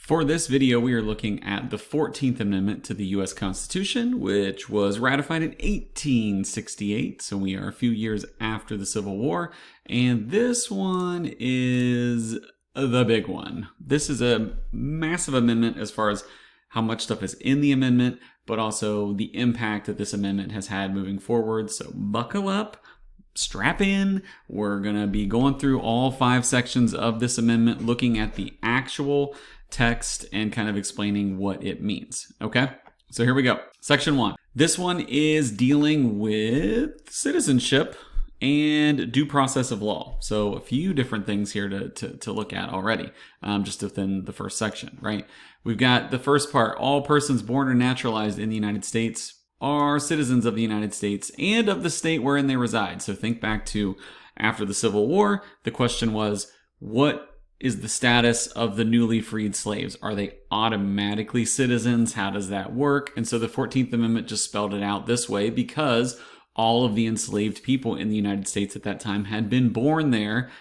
For this video, we are looking at the 14th Amendment to the U.S. Constitution, which was ratified in 1868, so we are a few years after the Civil War, and this one is the big one. This is a massive amendment as far as how much stuff is in the amendment, but also the impact that this amendment has had moving forward, so buckle up. Strap in. We're going to be going through all 5 sections of this amendment, looking at the actual text and kind of explaining what it means. Okay? So here we go. Section 1. This one is dealing with citizenship and due process of law. So a few different things here to look at already, just within the first section, right? We've got the first part, all persons born or naturalized in the United States are citizens of the United States and of the state wherein they reside. So think back to after the Civil War, the question was, what is the status of the newly freed slaves? Are they automatically citizens? How does that work? And so the 14th Amendment just spelled it out this way because all of the enslaved people in the United States at that time had been born there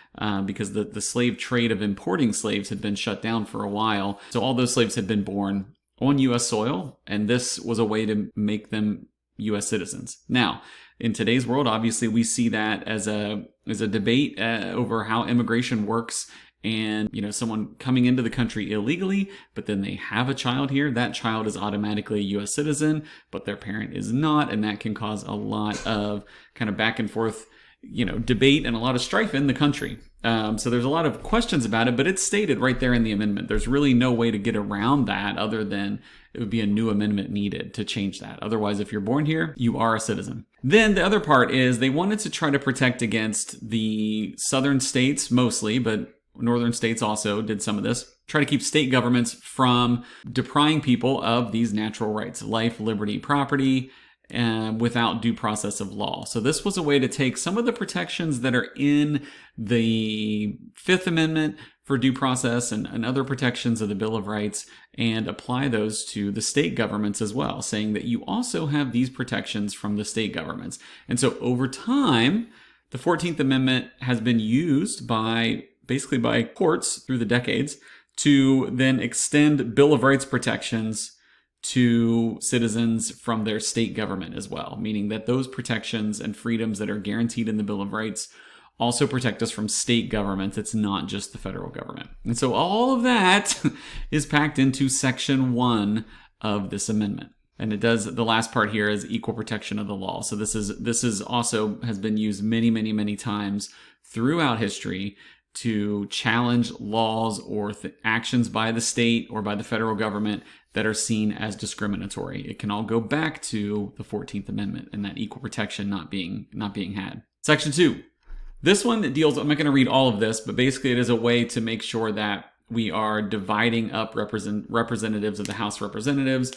because the slave trade of importing slaves had been shut down for a while. So all those slaves had been born on U.S. soil, and this was a way to make them U.S. citizens. Now, in today's world, obviously, we see that as a debate over how immigration works, and someone coming into the country illegally, but then they have a child here. That child is automatically a U.S. citizen, but their parent is not, and that can cause a lot of kind of back and forth, debate and a lot of strife in the country. So there's a lot of questions about it, but it's stated right there in the amendment. There's really no way to get around that other than it would be a new amendment needed to change that. Otherwise, if you're born here, you are a citizen. Then the other part is they wanted to try to protect against the southern states mostly, but northern states also did some of this. Try to keep state governments from depriving people of these natural rights, life, liberty, property, without due process of law. So this was a way to take some of the protections that are in the Fifth Amendment for due process and other protections of the Bill of Rights and apply those to the state governments as well, saying that you also have these protections from the state governments. And so over time, the 14th Amendment has been used basically by courts through the decades to then extend Bill of Rights protections to citizens from their state government as well, meaning that those protections and freedoms that are guaranteed in the Bill of Rights also protect us from state governments. It's not just the federal government. And so all of that is packed into Section 1 of this amendment. And it does, the last part here is equal protection of the law. So this is also has been used many, many, many times throughout history to challenge laws or actions by the state or by the federal government that are seen as discriminatory. It can all go back to the 14th Amendment and that equal protection not being had. Section 2. This one deals, I'm not going to read all of this, but basically it is a way to make sure that we are dividing up representatives of the House of Representatives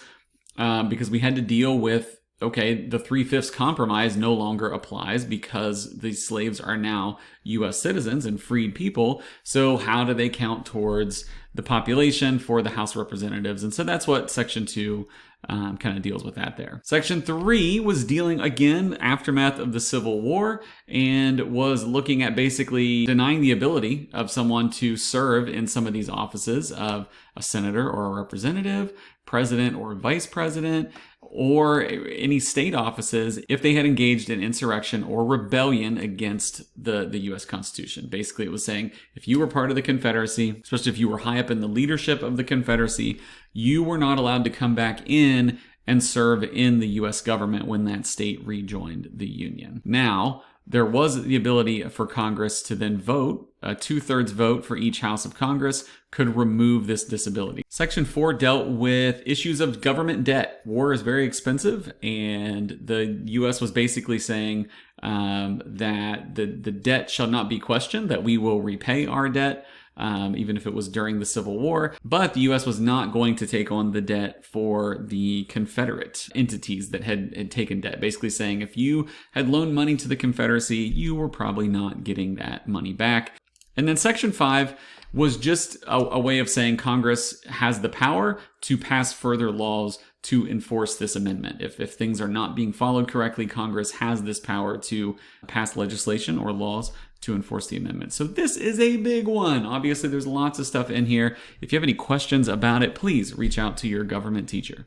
because we had to deal with the 3/5 compromise no longer applies because the slaves are now U.S. citizens and freed people. So how do they count towards the population for the House of Representatives? And so that's what Section 2 kind of deals with that there. Section 3 was dealing, again, aftermath of the Civil War and was looking at basically denying the ability of someone to serve in some of these offices of a senator or a representative, president or vice president, or any state offices if they had engaged in insurrection or rebellion against the U.S. Constitution. Basically, it was saying if you were part of the Confederacy, especially if you were high up in the leadership of the Confederacy, you were not allowed to come back in and serve in the U.S. government when that state rejoined the Union. Now, there was the ability for Congress to then vote. A 2/3 vote for each House of Congress could remove this disability. Section 4 dealt with issues of government debt. War is very expensive, and the U.S. was basically saying that the debt shall not be questioned, that we will repay our debt. Even if it was during the Civil War. But the U.S. was not going to take on the debt for the Confederate entities that had taken debt. Basically saying if you had loaned money to the Confederacy, you were probably not getting that money back. And then Section 5 was just a way of saying Congress has the power to pass further laws to enforce this amendment. If things are not being followed correctly, Congress has this power to pass legislation or laws to enforce the amendment. So this is a big one. Obviously, there's lots of stuff in here. If you have any questions about it, please reach out to your government teacher.